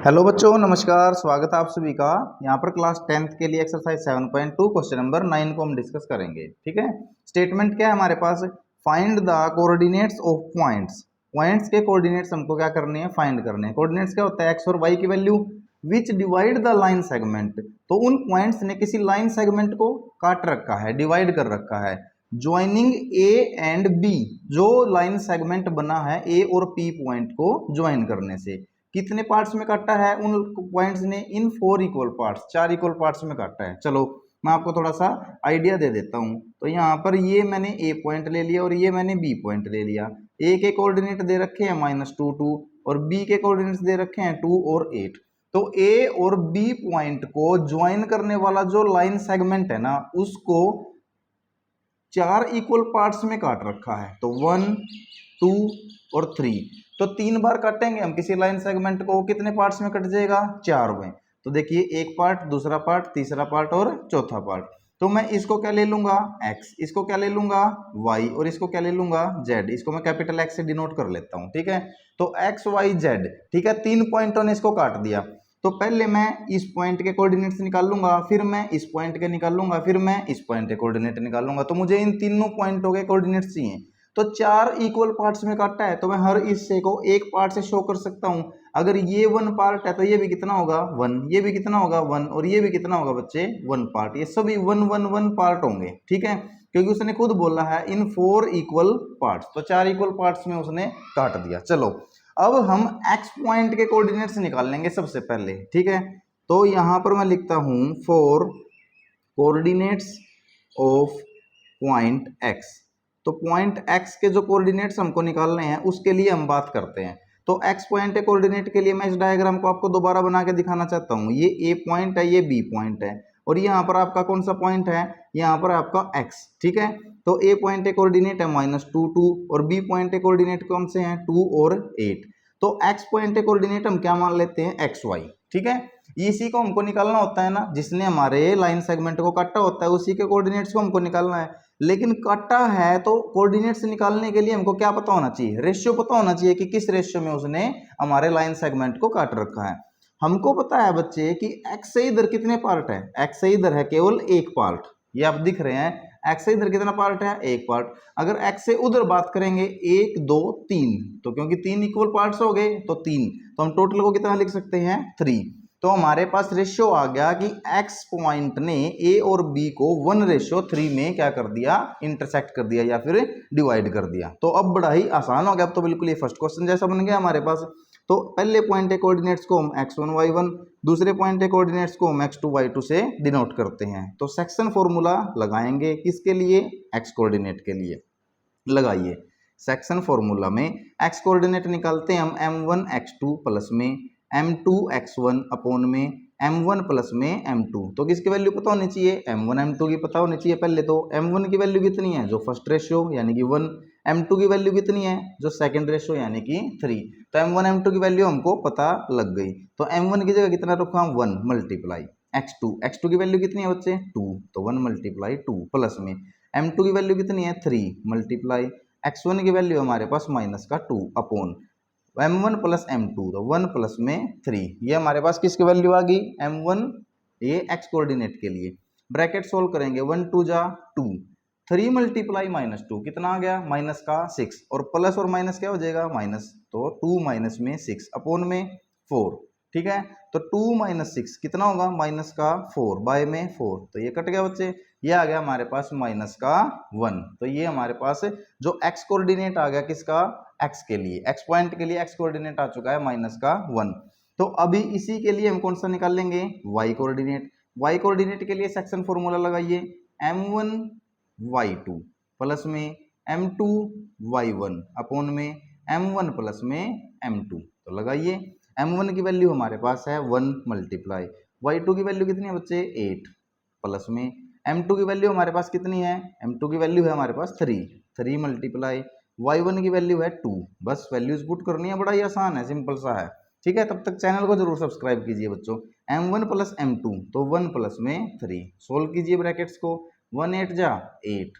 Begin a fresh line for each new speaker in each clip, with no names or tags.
Hello बच्चों, नमस्कार। स्वागत है आप सभी का। यहाँ पर क्लास 10th के लिए एक्सरसाइज 7.2 क्वेश्चन नंबर 9 को हम डिस्कस करेंगे। ठीक है, स्टेटमेंट क्या है हमारे पास? Find the coordinates of points. Points के कोऑर्डिनेट्स हमको क्या करने हैं? फाइंड करने हैं। कोऑर्डिनेट्स क्या होता है? एक्स और वाई की value which divide the line segment. तो उन पॉइंट्स ने किसी लाइन सेगमेंट को काट रखा है, डिवाइड कर रखा है। ज्वाइनिंग ए एंड बी, जो लाइन सेगमेंट बना है ए और पी पॉइंट को ज्वाइन करने से। कितने पार्ट्स में काटा है उन पॉइंट्स ने? इन 4 इक्वल पार्ट्स, 4 इक्वल पार्ट्स में काटा है। चलो मैं आपको थोड़ा सा आइडिया दे देता हूं। तो यहाँ पर ये मैंने ए पॉइंट ले लिया और ये मैंने बी पॉइंट ले लिया। ए के कोऑर्डिनेट दे रखे हैं -2 2 और बी के कोऑर्डिनेट्स दे रखे हैं 2 और 8। तो ए और बी पॉइंट को ज्वाइन करने वाला जो लाइन सेगमेंट है ना, उसको 4 इक्वल पार्ट्स में काट रखा है। तो 1 2 और 3, तो 3 बार काटेंगे हम किसी लाइन सेगमेंट को। कितने पार्ट्स में कट जाएगा? 4 में। तो देखिए, एक पार्ट, दूसरा पार्ट, तीसरा पार्ट और चौथा पार्ट। तो मैं इसको क्या ले लूंगा? x, इसको क्या ले लूंगा? y, और इसको क्या ले लूंगा? z। इसको मैं कैपिटल X से डिनोट कर लेता हूं। ठीक है, तो x y z। ठीक है, 3 पॉइंटों ने इसको काट दिया। तो पहले मैं इस पॉइंट के कोऑर्डिनेट्स निकाल लूंगा, फिर मैं इस पॉइंट के निकाल लूंगा, फिर मैं इस पॉइंट के कोऑर्डिनेट निकाल लूंगा। तो मुझे इन तीनों पॉइंटों के कोऑर्डिनेट्स चाहिए। तो 4 इक्वल पार्ट्स में काटा है, तो मैं हर हिस्से को एक पार्ट से शो कर सकता हूं। अगर ये 1 पार्ट है तो ये भी कितना होगा? 1। ये भी कितना होगा? 1। और ये भी कितना होगा बच्चे? 1 पार्ट। ये सभी 1 1 1 पार्ट होंगे। ठीक है, क्योंकि उसने खुद बोला है इन 4 इक्वल पार्ट्स। तो 4 इक्वल पार्ट्स में उसने काट दिया। चलो अब हम एक्स पॉइंट के कोऑर्डिनेट्स निकाल लेंगे सबसे पहले। ठीक है, तो यहां पर मैं लिखता हूं 4 कोऑर्डिनेट्स ऑफ पॉइंट एक्स। तो पॉइंट एक्स के जो कोऑर्डिनेट्स हमको निकालने हैं उसके लिए हम बात करते हैं। तो एक्स पॉइंट के कोऑर्डिनेट के लिए मैं इस डायग्राम को आपको दोबारा बना के दिखाना चाहता हूं। ये ए पॉइंट है, ये बी पॉइंट है, और यहाँ पर आपका कौन सा पॉइंट है? यहाँ पर आपका एक्स। ठीक है, तो ए पॉइंट के कोऑर्डिनेट है -2 2 और बी पॉइंट के कोऑर्डिनेट कौन से हैं? 2 और 8। तो एक्स पॉइंट के कोऑर्डिनेट हम क्या मान लेते हैं? X Y. ठीक है, इसी को हमको निकालना होता है ना, जिसने हमारे लाइन सेगमेंट को काटा होता है, उसी के कोऑर्डिनेट्स को हमको निकालना है। लेकिन काटा है तो कोऑर्डिनेट्स निकालने के लिए हमको क्या पता होना चाहिए? रेशियो पता होना चाहिए कि किस रेशियो में उसने हमारे लाइन सेगमेंट को काट रखा है। हमको पता है बच्चे कि एक्स से इधर कितने पार्ट है? एक्स से इधर है केवल एक पार्ट। ये आप दिख रहे हैं, एक्स से इधर कितना पार्ट है? एक पार्ट। अगर एक्स से उधर बात करेंगे 1 2 3, तो क्योंकि 3 इक्वल पार्ट्स हो गए तो 3, तो हम टोटल को कितना लिख सकते हैं? 3। तो हमारे पास रेशियो आ गया कि एक्स पॉइंट ने ए और बी को 1:3 में क्या कर दिया? इंटरसेक्ट कर दिया या फिर डिवाइड कर दिया। तो अब बड़ा ही आसान हो गया। अब तो बिल्कुल ये फर्स्ट क्वेश्चन जैसा बन गया हमारे पास। तो पहले पॉइंट के कोऑर्डिनेट्स को हम x1 y1, दूसरे पॉइंट के कोऑर्डिनेट्स को हम x2 y2 से डिनोट करते हैं। तो सेक्शन फॉर्मूला लगाएंगे किसके लिए? x कोऑर्डिनेट के लिए। लगाइए, सेक्शन फॉर्मूला में x कोऑर्डिनेट निकालते हैं हम m1 x2 प्लस में m2 x1 अपॉन में m1 प्लस में m2। तो किसकी वैल्यू पता होनी चाहिए? m1 m2 की पता होनी चाहिए पहले। तो m1 की वैल्यू कितनी है? जो फर्स्ट रेशियो यानी कि 1। m2 की वैल्यू कितनी है? जो सेकंड रेशियो यानी कि 3। तो m1 m2 की वैल्यू हमको पता लग गई। तो m1 की जगह कितना रखा? 1 मल्टीप्लाई x2 की वैल्यू कितनी है बच्चे? 2। तो 1 मल्टीप्लाई 2 प्लस में m2 की वैल्यू कितनी है? 3 मल्टीप्लाई x1 की वैल्यू हमारे पास -2 अपॉन m1 प्लस m2, तो 1 प्लस में 3। ये हमारे पास किसकी वैल्यू आ गई? m1, ये x कोऑर्डिनेट के लिए। ब्रैकेट सोल्व करेंगे, 1 2 जा 2, 3 मल्टीप्लाई -2 कितना आ गया? -6। और प्लस और माइनस क्या हो जाएगा? माइनस। तो 2 माइनस में 6 अपॉन में 4। ठीक है, तो 2 - 6 कितना होगा? -4 बाय में 4। तो ये कट गया बच्चे, ये आ गया हमारे पास -1। तो ये हमारे पास जो x कोऑर्डिनेट आ गया किसका? x के लिए, x पॉइंट के लिए x कोऑर्डिनेट आ चुका है -1। तो अभी इसी के लिए हम कौन सा निकाल लेंगे? y coordinate. y कोऑर्डिनेट के लिए सेक्शन फॉर्मूला लगाइए, m1 y2 प्लस में m2 y1 अपॉन में m1 प्लस में m2। तो लगाइए, m1 की वैल्यू हमारे पास है 1 मल्टीप्लाई y2 की वैल्यू कितनी है बच्चे? 8 प्लस में m2 की वैल्यू हमारे पास कितनी है? m2 की वैल्यू है हमारे पास 3 मल्टीप्लाई y1 की वैल्यू है 2। बस वैल्यूज पुट करनी है, बड़ा ही आसान है, सिंपल सा है। ठीक है, तब तक चैनल को जरूर सब्सक्राइब कीजिए बच्चों। m1 प्लस m2, तो 1 प्लस में 3। सोल्व कीजिए ब्रैकेट्स को, 1 8 जा 8,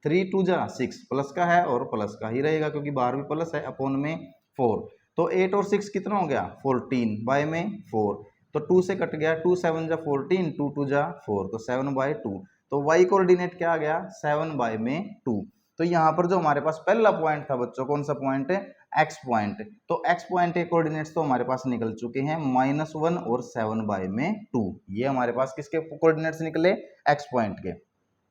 3 2 जा 6, प्लस का है और प्लस का ही रहेगा क्योंकि बाहर भी प्लस है, अपॉन में 4। तो 8 और 6 कितना हो गया 14 बाय में 4, तो 2 से कट गया, 2 7 जा 14, 2 2 जा 4, तो 7/2। तो y कोऑर्डिनेट क्या आ गया 7 बाय में 2। तो यहाँ पर जो हमारे पास पहला पॉइंट था बच्चों, कौन सा पॉइंट है x पॉइंट, तो x पॉइंट के कोऑर्डिनेट्स तो हमारे पास निकल चुके हैं -1 और 7 बाय में 2। ये हमारे पास किसके कोऑर्डिनेट्स निकले x पॉइंट के।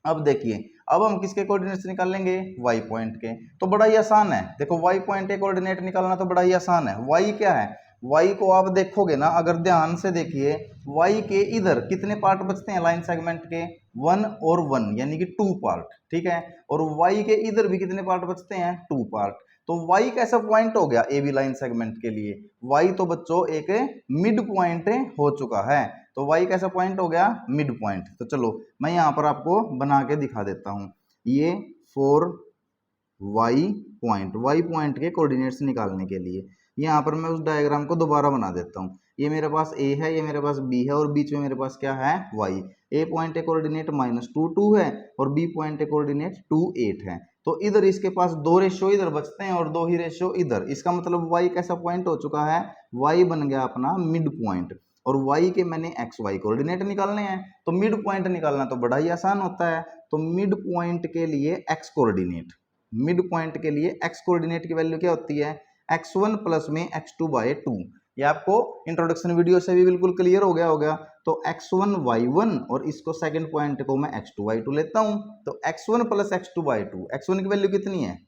अब देखिए, अब हम किसके कोऑर्डिनेट्स निकालेंगे y पॉइंट के, तो बड़ा ही आसान है। देखो y पॉइंट के कोऑर्डिनेट निकालना तो बड़ा ही आसान है। y क्या है, y को आप देखोगे ना, अगर ध्यान से देखिए y के इधर कितने पार्ट बचते हैं लाइन सेगमेंट के 1 और 1 यानी कि 2 पार्ट, ठीक है। और y के इधर भी कितने पार्ट बचते हैं 2 पार्ट। तो y कैसा पॉइंट हो गया ए बी लाइन सेगमेंट के लिए, y तो बच्चों एक मिड पॉइंट हो चुका है। तो y कैसा पॉइंट हो गया मिड पॉइंट। तो चलो मैं यहाँ पर आपको बना के दिखा देता हूँ। ये 4y पॉइंट के कोऑर्डिनेट्स निकालने के लिए यहाँ पर मैं उस डायग्राम को दोबारा बना देता हूँ। ये मेरे पास a है, ये मेरे पास b है, और बीच में मेरे पास क्या है y। a पॉइंट के कोऑर्डिनेट -2 2 है और b पॉइंट के कोऑर्डिनेट 2 8 है। तो इधर इसके पास 2 रेशियो इधर बचते हैं और 2 ही रेशियो इधर। इसका मतलब y कैसा पॉइंट हो चुका है, y बन गया अपना मिड पॉइंट। और y के मैंने x y कोऑर्डिनेट निकालने हैं, तो मिड पॉइंट निकालना तो बड़ा ही आसान होता है। तो मिड पॉइंट के लिए x कोऑर्डिनेट, मिड पॉइंट के लिए x कोऑर्डिनेट की वैल्यू क्या होती है x1 प्लस में x2/2। ये आपको इंट्रोडक्शन वीडियो से भी बिल्कुल क्लियर हो गया होगा। तो x1 y1 और इसको सेकंड पॉइंट को मैं x2 y2 लेता हूं। तो x1 प्लस x2/2, x1 की वैल्यू कितनी है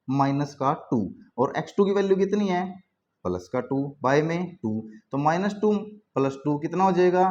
-2 और x2 की वैल्यू कितनी है +2 बाय में 2। तो -2 + 2 कितना हो जाएगा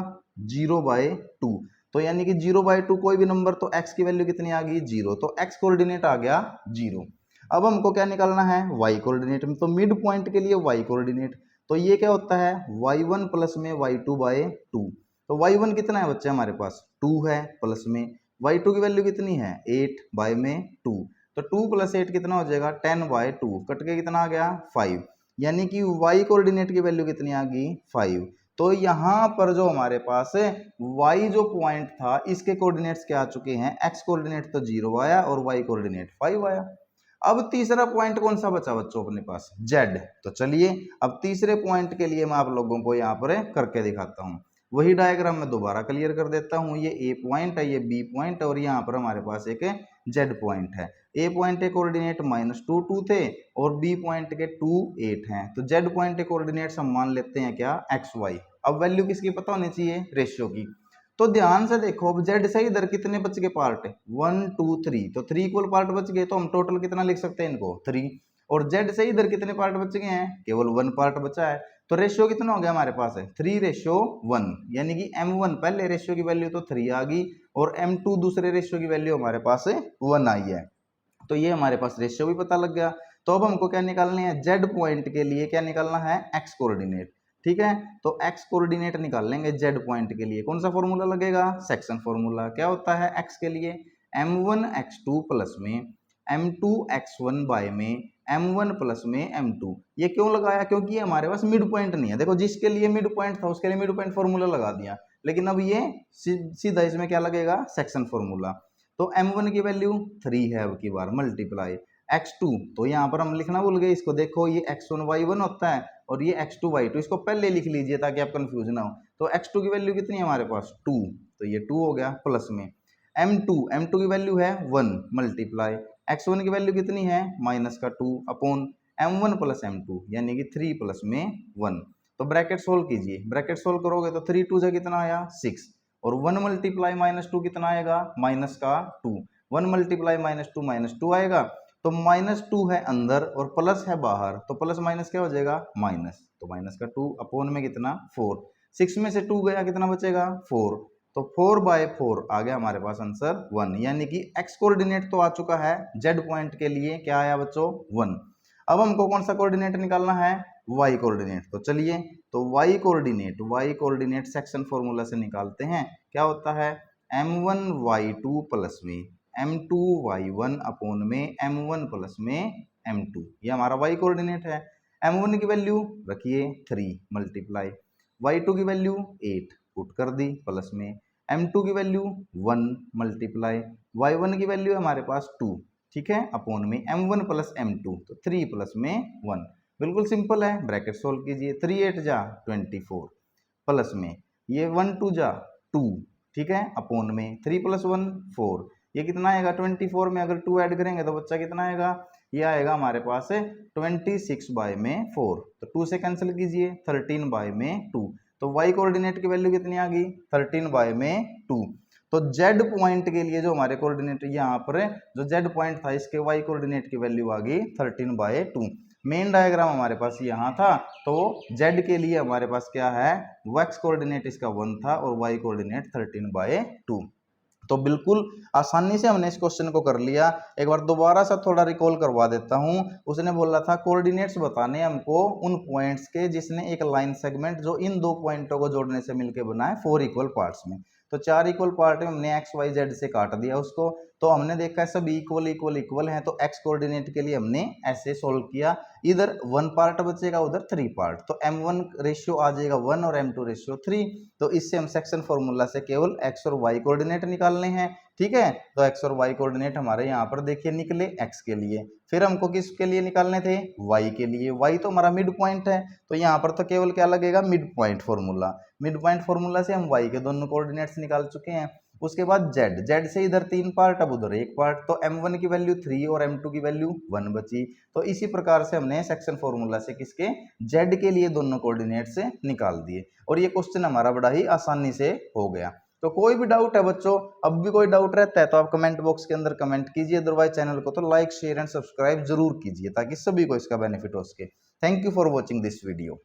0/2। तो यानी कि 0/2 कोई भी नंबर, तो x की वैल्यू कितनी आ गई 0। तो x कोऑर्डिनेट आ गया 0। अब हमको क्या निकालना है y कोऑर्डिनेट में, तो मिड पॉइंट के लिए y कोऑर्डिनेट, तो ये क्या होता है y1 प्लस में y2/2। तो y1 कितना है बच्चे हमारे पास 2 है, प्लस में y2 की वैल्यू कितनी है 8 बाय में 2। तो 2 + 8 कितना हो जाएगा 10/2, कट के कितना आ गया 5। यानी कि y कोऑर्डिनेट की वैल्यू कितनी आ गई 5। तो यहाँ पर जो हमारे पास y जो पॉइंट था इसके कोऑर्डिनेट्स क्या आ चुके हैं, x कोऑर्डिनेट तो 0 आया और y कोऑर्डिनेट 5 आया। अब तीसरा पॉइंट कौन सा बचा बच्चों अपने पास z। तो चलिए अब तीसरे पॉइंट के लिए मैं आप लोगों को यहाँ पर करके दिखाता हूँ। वही डायग्राम में दोबारा क्लियर कर देता हूँ। ये a पॉइंट है, ये b पॉइंट, और यहाँ पर हमारे पास एक z पॉइंट है। a पॉइंट के कोऑर्डिनेट -2 2 थे और b पॉइंट के 2 8 हैं। तो z पॉइंट के कोऑर्डिनेट्स हम मान लेते हैं क्या x y। अब वैल्यू किसकी पता होनी चाहिए रेशियो की। तो ध्यान से देखो, अब z से इधर कितने बच गए पार्ट 1 2 3, तो 3 इक्वल पार्ट बच गए। तो हम टोटल कितना लिख सकते हैं इनको 3। और z से इधर कितने पार्ट बच गए हैं, केवल 1 पार्ट बचा है। तो रेशियो कितना हो गया हमारे पास है 3:1, यानी कि m1 पहले रेशियो की वैल्यू तो 3 आ गई और m2 दूसरे रेशियो की वैल्यू हमारे पास 1 आई है। तो ये हमारे पास रेशियो भी पता लग गया। तो अब हमको क्या निकालने हैं z पॉइंट के लिए क्या निकालना है x कोऑर्डिनेट, ठीक है। तो x कोऑर्डिनेट निकाल लेंगे z पॉइंट के लिए। कौन सा फॉर्मूला लगेगा सेक्शन फॉर्मूला। क्या होता है x के लिए m1 x2 प्लस में m2 x1 बाय में m1 प्लस में m2। ये क्यों लगाया, क्योंकि ये हमारे पास मिड पॉइंट नहीं है। देखो जिसके लिए मिड पॉइंट था उसके लिए मिड पॉइंट फॉर्मूला लगा दिया, लेकिन अब ये सीधा इसमें क्या लगेगा सेक्शन फॉर्मूला। तो m1 की वैल्यू 3 है, अब की बार मल्टीप्लाई x2, तो यहाँ पर हम लिखना भूल गए इसको। देखो ये x1 y1 होता है और ये x2 y2, इसको पहले लिख लीजिए ताकि आप कंफ्यूज ना हो। तो x2 की वैल्यू कितनी है हमारे पास 2, तो ये 2 हो गया, प्लस में m2 की वैल्यू है 1 मल्टीप्लाई x1 की वैल्यू कितनी है -2 अपॉन m1 प्लस m2 यानी कि 3 प्लस में 1। तो ब्रैकेट सोल्व कीजिए, ब्रैकेट सोल्व करोगे तो 3 2 से कितना आया 6 और 1 मल्टीप्लाई -2 कितना आएगा -2। 1 मल्टीप्लाई -2 आएगा। तो -2 है अंदर और प्लस है बाहर, तो प्लस माइनस क्या हो जाएगा माइनस। तो -2 अपॉन में कितना 4, 6 में से 2 गया कितना बचेगा 4। तो 4/4 आ गया हमारे पास आंसर 1, यानी कि x कोऑर्डिनेट तो आ चुका है z पॉइंट के लिए क्या आया बच्चों 1। अब हमको कौन सा कोऑर्डिनेट निकालना है y कोऑर्डिनेट। तो चलिए तो y कोऑर्डिनेट सेक्शन फॉर्मूला से निकालते हैं। क्या होता है m1 y2 प्लस में m2 y1 अपॉन में m1 प्लस में m2, ये हमारा y कोऑर्डिनेट है। m1 की वैल्यू रखिए 3 मल्टीप्लाई y2 की वैल्यू 8 पुट कर दी, प्लस में m2 की वैल्यू 1 मल्टीप्लाई y1 की वैल्यू हमारे पास 2, ठीक है, अपॉन में m1 प्लस m2, तो 3 प्लस में 1। बिल्कुल सिंपल है, ब्रैकेट सोल्व कीजिए। 3 8 जा 24 प्लस में ये 1 2 जा 2, ठीक है, अपोन में 3 + 1 4, ये कितना आएगा 24 में अगर 2 ऐड करेंगे तो बच्चा कितना आएगा, ये आएगा हमारे पास 26/4, तो 2 से कैंसिल कीजिए 13/2, तो y कोऑर्डिनेट की वैल्यू कितनी आ गई 13/2। तो z पॉइंट के लिए जो हमारे कोऑर्डिनेट यहाँ पर जो z पॉइंट था इसके y कोऑर्डिनेट की वैल्यू आ गई 13/2। मेन डायग्राम हमारे पास यहाँ था, तो z के लिए हमारे पास क्या है, x कोऑर्डिनेट इसका 1 था और y कोऑर्डिनेट 13/2। तो बिल्कुल आसानी से हमने इस क्वेश्चन को कर लिया। एक बार दोबारा सा थोड़ा रिकॉल करवा देता हूं। उसने बोला था कोऑर्डिनेट्स बताने हमको उन पॉइंट्स के जिसने एक लाइन सेगमेंट जो इन दो पॉइंटों को जोड़ने से मिलकर बना है 4 इक्वल पार्ट्स में। तो 4 इक्वल पार्ट में हमने एक्स वाई जेड से काट दिया उसको, तो हमने देखा है सब इक्वल इक्वल इक्वल हैं, तो एक्स कोऑर्डिनेट के लिए हमने ऐसे सोल्व किया, इधर 1 पार्ट बचेगा उधर 3 पार्ट, तो m1 रेशियो आ जाएगा 1 और m2 रेशियो 3। तो इससे हम सेक्शन फॉर्मूला से केवल x और y कोऑर्डिनेट निकालने हैं, ठीक है। तो x और y कोऑर्डिनेट हमारे यहाँ पर देखिए निकले x के लिए, फिर हमको किसके लिए निकालने थे, y के लिए। y तो हमारा मिड पॉइंट है, तो यहाँ पर तो केवल क्या लगेगा, mid point formula. Mid point formula से हम y के दोनों कोऑर्डिनेट्स निकाल चुके हैं। उसके बाद z से इधर 3 पार्ट, अब उधर 1 पार्ट, तो m1 की वैल्यू 3 और m2 की वैल्यू 1 बची। तो इसी प्रकार से हमने सेक्शन फॉर्मूला से किसके, z के लिए दोनों कोऑर्डिनेट्स निकाल दिए, और ये क्वेश्चन हमारा बड़ा ही आसानी से हो गया। तो कोई भी डाउट है बच्चों, अब भी कोई डाउट रहता है तो आप कमेंट बॉक्स के अंदर कमेंट कीजिए, अदरवाइज चैनल को तो लाइक शेयर एंड सब्सक्राइब जरूर कीजिए ताकि सभी को इसका बेनिफिट हो सके। Thank you for watching this video.